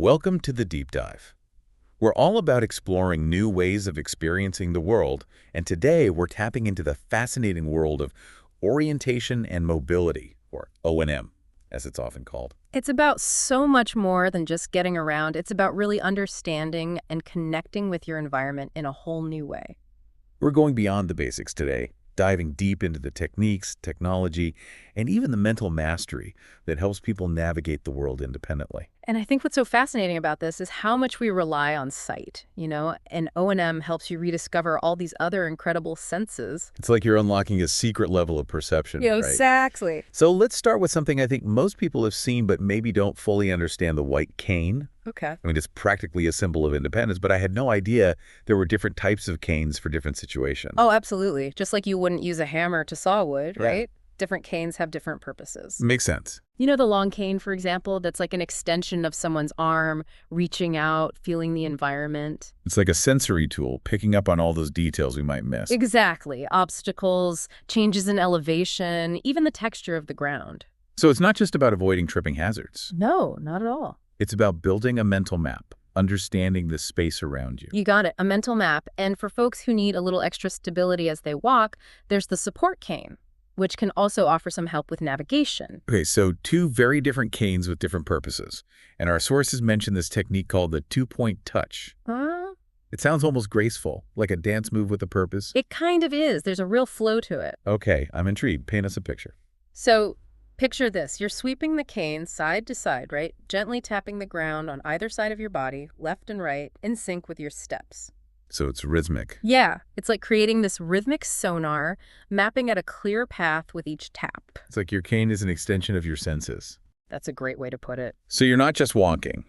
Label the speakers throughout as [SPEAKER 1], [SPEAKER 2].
[SPEAKER 1] Welcome to the Deep Dive. We're all about exploring new ways of experiencing the world, and today we're tapping into the fascinating world of orientation and mobility, or O&M, as it's often called.
[SPEAKER 2] It's about so much more than just getting around. It's about really understanding and connecting with your environment in a whole new way.
[SPEAKER 1] We're going beyond the basics today, diving deep into the techniques, technology, and even the mental mastery that helps people navigate the world independently.
[SPEAKER 2] And I think what's so fascinating about this is how much we rely on sight, and O&M helps you rediscover all these other incredible senses.
[SPEAKER 1] It's like you're unlocking a secret level of perception, right?
[SPEAKER 2] Exactly.
[SPEAKER 1] So let's start with something I think most people have seen but maybe don't fully understand: the white cane.
[SPEAKER 2] Okay.
[SPEAKER 1] I mean, it's practically a symbol of independence, but I had no idea there were different types of canes for different situations.
[SPEAKER 2] Oh, absolutely. Just like you wouldn't use a hammer to saw wood,
[SPEAKER 1] Yeah.
[SPEAKER 2] right? Different canes have different purposes.
[SPEAKER 1] Makes sense.
[SPEAKER 2] You know the long cane, for example, that's like an extension of someone's arm, reaching out, feeling the environment.
[SPEAKER 1] It's like a sensory tool, picking up on all those details we might miss.
[SPEAKER 2] Exactly. Obstacles, changes in elevation, even the texture of the ground.
[SPEAKER 1] So it's not just about avoiding tripping hazards.
[SPEAKER 2] No, not at all.
[SPEAKER 1] It's about building a mental map, understanding the space around you.
[SPEAKER 2] You got it, a mental map. And for folks who need a little extra stability as they walk, there's the support cane, which can also offer some help with navigation.
[SPEAKER 1] Okay, so two very different canes with different purposes. And our sources mention this technique called the two-point touch. It sounds almost graceful, like a dance move with a purpose.
[SPEAKER 2] It kind of is. There's a real flow to it.
[SPEAKER 1] Okay, I'm intrigued. Paint us a picture.
[SPEAKER 2] So picture this. You're sweeping the cane side to side, right? Gently tapping the ground on either side of your body, left and right, in sync with your steps.
[SPEAKER 1] So it's rhythmic.
[SPEAKER 2] Yeah, it's like creating this rhythmic sonar, mapping out a clear path with each tap.
[SPEAKER 1] It's like your cane is an extension of your senses.
[SPEAKER 2] That's a great way to put it.
[SPEAKER 1] So you're not just walking,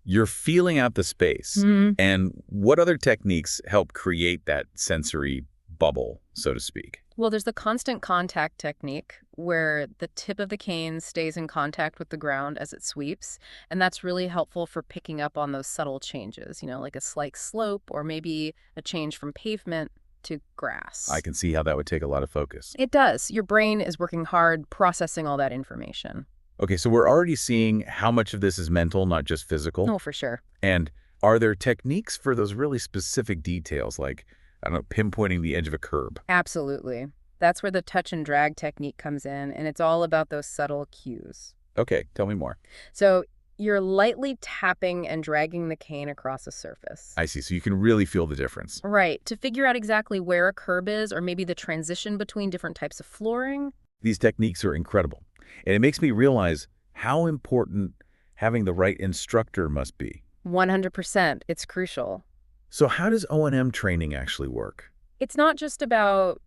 [SPEAKER 1] you're feeling out the space. And what other techniques help create that sensory bubble, so to speak?
[SPEAKER 2] Well, there's the constant contact technique where the tip of the cane stays in contact with the ground as it sweeps. And that's really helpful for picking up on those subtle changes, like a slight slope or maybe a change from pavement to grass.
[SPEAKER 1] I can see how that would take a lot of focus.
[SPEAKER 2] It does. Your brain is working hard processing all that information.
[SPEAKER 1] Okay, so we're already seeing how much of this is mental, not just physical.
[SPEAKER 2] Oh, for sure.
[SPEAKER 1] And are there techniques for those really specific details, like, I don't know, pinpointing the edge of a curb?
[SPEAKER 2] Absolutely. That's where the touch and drag technique comes in, and it's all about those subtle cues.
[SPEAKER 1] Okay, tell me more.
[SPEAKER 2] So you're lightly tapping and dragging the cane across a surface.
[SPEAKER 1] I see, so you can really feel the difference.
[SPEAKER 2] Right, to figure out exactly where a curb is or maybe the transition between different types of flooring.
[SPEAKER 1] These techniques are incredible, and it makes me realize how important having the right instructor must be.
[SPEAKER 2] 100%. It's crucial.
[SPEAKER 1] So how does O&M training actually work?
[SPEAKER 2] It's not just about,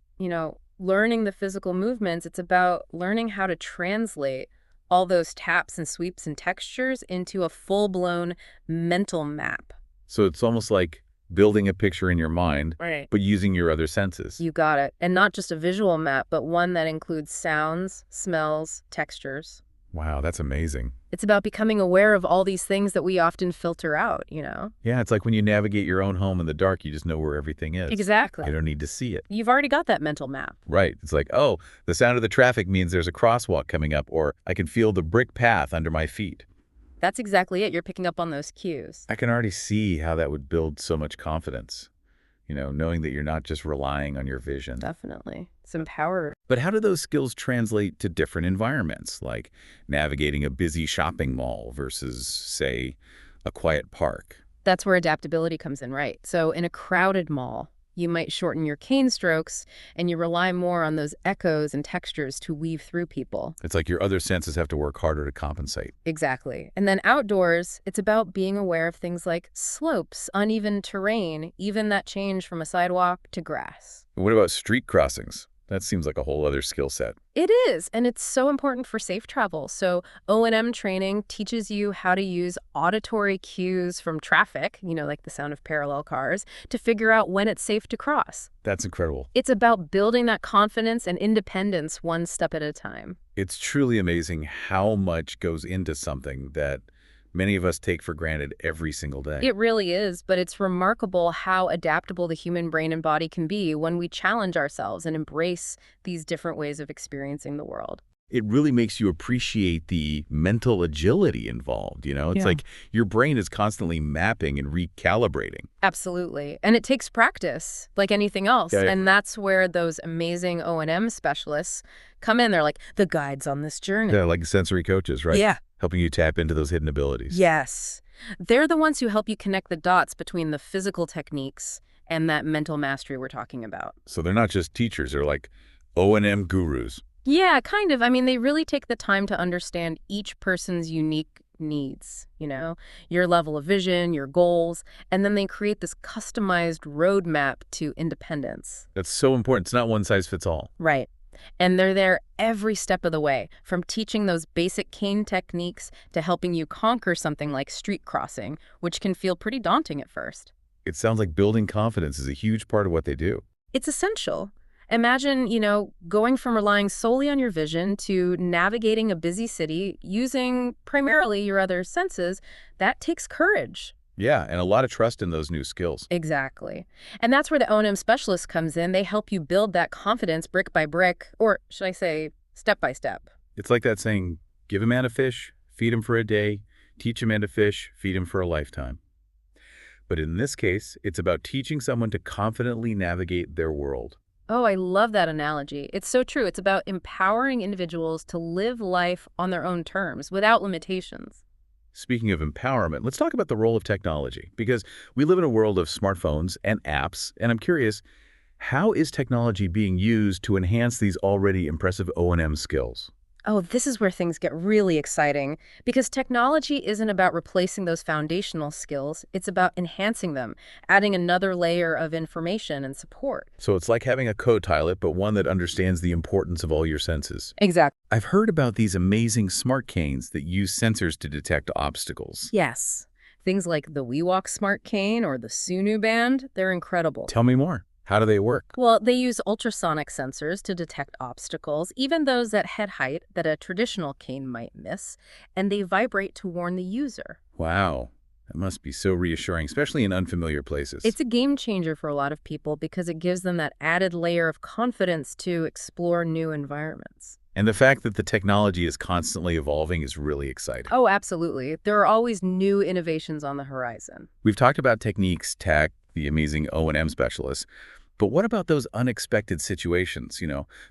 [SPEAKER 2] learning the physical movements. It's about learning how to translate all those taps and sweeps and textures into a full-blown mental map.
[SPEAKER 1] So it's almost like building a picture in your mind,
[SPEAKER 2] Right.
[SPEAKER 1] but using your other senses.
[SPEAKER 2] You got it. And not just a visual map, but one that includes sounds, smells, textures.
[SPEAKER 1] Wow, that's amazing.
[SPEAKER 2] It's about becoming aware of all these things that we often filter out,
[SPEAKER 1] Yeah, it's like when you navigate your own home in the dark, you just know where everything is.
[SPEAKER 2] Exactly.
[SPEAKER 1] You don't need to see it.
[SPEAKER 2] You've already got that mental map.
[SPEAKER 1] Right. It's like, oh, the sound of the traffic means there's a crosswalk coming up, or I can feel the brick path under my feet.
[SPEAKER 2] That's exactly it. You're picking up on those cues.
[SPEAKER 1] I can already see how that would build so much confidence, knowing that you're not just relying on your vision.
[SPEAKER 2] Definitely. It's empowering.
[SPEAKER 1] But how do those skills translate to different environments, like navigating a busy shopping mall versus, say, a quiet park?
[SPEAKER 2] That's where adaptability comes in, right? So in a crowded mall, you might shorten your cane strokes and you rely more on those echoes and textures to weave through people.
[SPEAKER 1] It's like your other senses have to work harder to compensate.
[SPEAKER 2] Exactly. And then outdoors, it's about being aware of things like slopes, uneven terrain, even that change from a sidewalk to grass.
[SPEAKER 1] What about street crossings? That seems like a whole other skill set.
[SPEAKER 2] It is, and it's so important for safe travel. So O&M training teaches you how to use auditory cues from traffic, like the sound of parallel cars, to figure out when it's safe to cross.
[SPEAKER 1] That's incredible.
[SPEAKER 2] It's about building that confidence and independence one step at a time.
[SPEAKER 1] It's truly amazing how much goes into something that many of us take for granted every single day.
[SPEAKER 2] It really is, but it's remarkable how adaptable the human brain and body can be when we challenge ourselves and embrace these different ways of experiencing the world.
[SPEAKER 1] It really makes you appreciate the mental agility involved, you know? It's
[SPEAKER 2] Yeah.
[SPEAKER 1] like your brain is constantly mapping and recalibrating.
[SPEAKER 2] Absolutely. And it takes practice, like anything else.
[SPEAKER 1] Yeah, yeah.
[SPEAKER 2] And that's where those amazing O&M specialists come in. They're like the guides on this
[SPEAKER 1] Yeah,
[SPEAKER 2] journey.
[SPEAKER 1] like sensory coaches, right?
[SPEAKER 2] Yeah.
[SPEAKER 1] Helping you tap into those hidden abilities.
[SPEAKER 2] Yes. They're the ones who help you connect the dots between the physical techniques and that mental mastery we're talking about.
[SPEAKER 1] So they're not just teachers, they're like O&M gurus.
[SPEAKER 2] Yeah, kind of. I mean, they really take the time to understand each person's unique needs, your level of vision, your goals, and then they create this customized roadmap to independence.
[SPEAKER 1] That's so important. It's not one size fits all.
[SPEAKER 2] Right. And they're there every step of the way, from teaching those basic cane techniques to helping you conquer something like street crossing, which can feel pretty daunting at first.
[SPEAKER 1] It sounds like building confidence is a huge part of what they do.
[SPEAKER 2] It's essential. Imagine, going from relying solely on your vision to navigating a busy city using primarily your other senses. That takes courage.
[SPEAKER 1] Yeah, and a lot of trust in those new skills.
[SPEAKER 2] Exactly. And that's where the O&M specialist comes in. They help you build that confidence brick by brick, or should I say step by step.
[SPEAKER 1] It's like that saying, give a man a fish, feed him for a day, teach a man to fish, feed him for a lifetime. But in this case, it's about teaching someone to confidently navigate their world.
[SPEAKER 2] Oh, I love that analogy. It's so true. It's about empowering individuals to live life on their own terms without limitations.
[SPEAKER 1] Speaking of empowerment, let's talk about the role of technology, because we live in a world of smartphones and apps, and I'm curious, how is technology being used to enhance these already impressive O&M skills?
[SPEAKER 2] Oh, this is where things get really exciting because technology isn't about replacing those foundational skills. It's about enhancing them, adding another layer of information and support.
[SPEAKER 1] So it's like having a co-pilot, but one that understands the importance of all your senses.
[SPEAKER 2] Exactly.
[SPEAKER 1] I've heard about these amazing smart canes that use sensors to detect obstacles.
[SPEAKER 2] Yes. Things like the WeWalk Smart Cane or the Sunu Band, they're incredible.
[SPEAKER 1] Tell me more. How do they work?
[SPEAKER 2] Well, they use ultrasonic sensors to detect obstacles, even those at head height that a traditional cane might miss, and they vibrate to warn the user.
[SPEAKER 1] Wow. That must be so reassuring, especially in unfamiliar places.
[SPEAKER 2] It's a game changer for a lot of people because it gives them that added layer of confidence to explore new environments.
[SPEAKER 1] And the fact that the technology is constantly evolving is really exciting.
[SPEAKER 2] Oh, absolutely. There are always new innovations on the horizon.
[SPEAKER 1] We've talked about techniques, tech, the amazing O&M specialists, but what about those unexpected situations,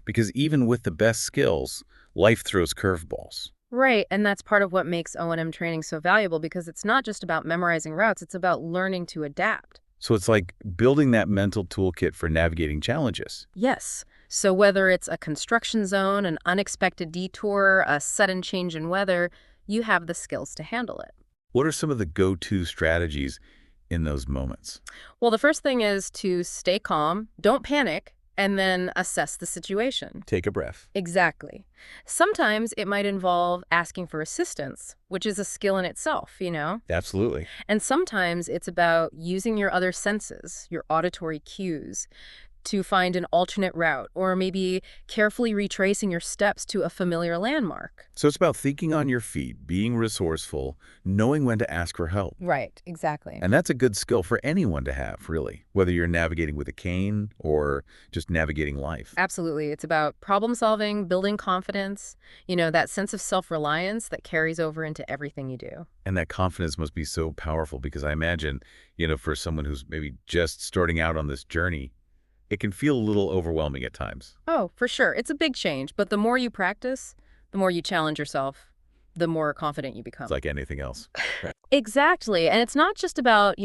[SPEAKER 1] Because even with the best skills, life throws curveballs.
[SPEAKER 2] Right, and that's part of what makes O&M training so valuable because it's not just about memorizing routes, it's about learning to adapt.
[SPEAKER 1] So it's like building that mental toolkit for navigating challenges.
[SPEAKER 2] Yes. So whether it's a construction zone, an unexpected detour, a sudden change in weather, you have the skills to handle it.
[SPEAKER 1] What are some of the go-to strategies in those moments?
[SPEAKER 2] Well, the first thing is to stay calm, don't panic, and then assess the situation.
[SPEAKER 1] Take a breath.
[SPEAKER 2] Exactly. Sometimes it might involve asking for assistance, which is a skill in itself.
[SPEAKER 1] Absolutely.
[SPEAKER 2] And sometimes it's about using your other senses, your auditory cues, to find an alternate route, or maybe carefully retracing your steps to a familiar landmark.
[SPEAKER 1] So it's about thinking on your feet, being resourceful, knowing when to ask for help.
[SPEAKER 2] Right, exactly.
[SPEAKER 1] And that's a good skill for anyone to have, really, whether you're navigating with a cane or just navigating life.
[SPEAKER 2] Absolutely. It's about problem solving, building confidence, that sense of self-reliance that carries over into everything you do.
[SPEAKER 1] And that confidence must be so powerful because I imagine, for someone who's maybe just starting out on this journey, it can feel a little overwhelming at times.
[SPEAKER 2] Oh, for sure. It's a big change, but the more you practice, the more you challenge yourself, the more confident you become.
[SPEAKER 1] It's like anything else.
[SPEAKER 2] Exactly. And it's not just about,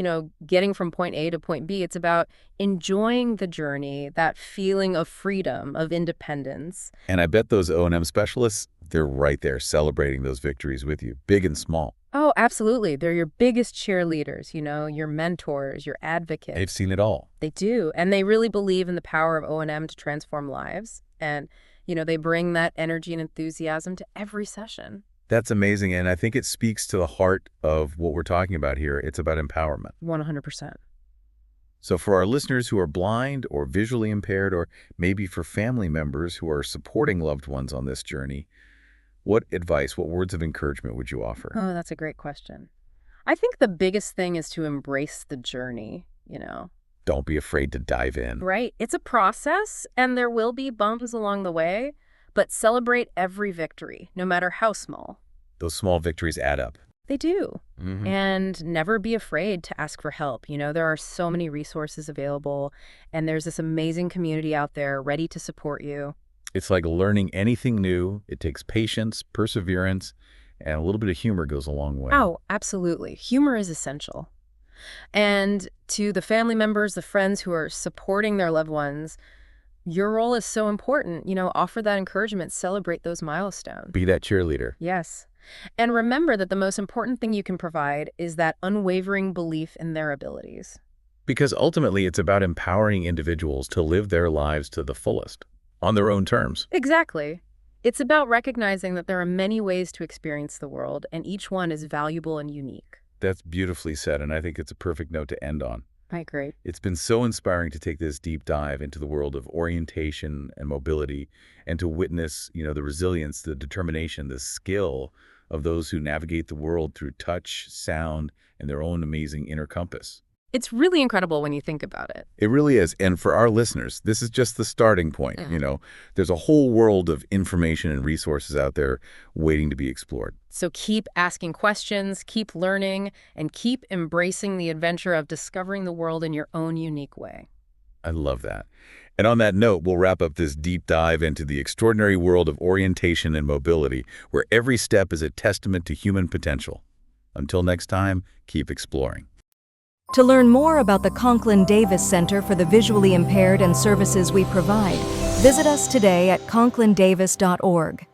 [SPEAKER 2] getting from point A to point B. It's about enjoying the journey, that feeling of freedom, of independence.
[SPEAKER 1] And I bet those O&M specialists, they're right there celebrating those victories with you, big and small.
[SPEAKER 2] Oh, absolutely. They're your biggest cheerleaders, your mentors, your advocates.
[SPEAKER 1] They've seen it all.
[SPEAKER 2] They do. And they really believe in the power of O&M to transform lives. And, they bring that energy and enthusiasm to every session.
[SPEAKER 1] That's amazing, and I think it speaks to the heart of what we're talking about here. It's about empowerment.
[SPEAKER 2] 100%.
[SPEAKER 1] So for our listeners who are blind or visually impaired, or maybe for family members who are supporting loved ones on this journey, what advice, what words of encouragement would you offer?
[SPEAKER 2] Oh, that's a great question. I think the biggest thing is to embrace the journey.
[SPEAKER 1] Don't be afraid to dive in.
[SPEAKER 2] Right. It's a process, and there will be bumps along the way, But celebrate every victory, no matter how small.
[SPEAKER 1] Those small victories add up.
[SPEAKER 2] They do.
[SPEAKER 1] Hmm.
[SPEAKER 2] And never be afraid to ask for help. There are so many resources available, and there's this amazing community out there ready to support you.
[SPEAKER 1] It's like learning anything new. It takes patience, perseverance, and a little bit of humor goes a long way.
[SPEAKER 2] Oh, absolutely. Humor is essential. And to the family members, the friends who are supporting their loved ones, your role is so important. Offer that encouragement, celebrate those milestones.
[SPEAKER 1] Be that cheerleader.
[SPEAKER 2] Yes. And remember that the most important thing you can provide is that unwavering belief in their abilities.
[SPEAKER 1] Because ultimately, it's about empowering individuals to live their lives to the fullest, on their own terms.
[SPEAKER 2] Exactly. It's about recognizing that there are many ways to experience the world, and each one is valuable and unique.
[SPEAKER 1] That's beautifully said, and I think it's a perfect note to end on.
[SPEAKER 2] I agree.
[SPEAKER 1] It's been so inspiring to take this deep dive into the world of orientation and mobility and to witness, the resilience, the determination, the skill of those who navigate the world through touch, sound, and their own amazing inner compass.
[SPEAKER 2] It's really incredible when you think about it.
[SPEAKER 1] It really is. And for our listeners, this is just the starting point. There's a whole world of information and resources out there waiting to be explored.
[SPEAKER 2] So keep asking questions, keep learning, and keep embracing the adventure of discovering the world in your own unique way.
[SPEAKER 1] I love that. And on that note, we'll wrap up this deep dive into the extraordinary world of orientation and mobility, where every step is a testament to human potential. Until next time, keep exploring.
[SPEAKER 3] To learn more about the Conklin Davis Center for the Visually Impaired and services we provide, visit us today at conklindavis.org.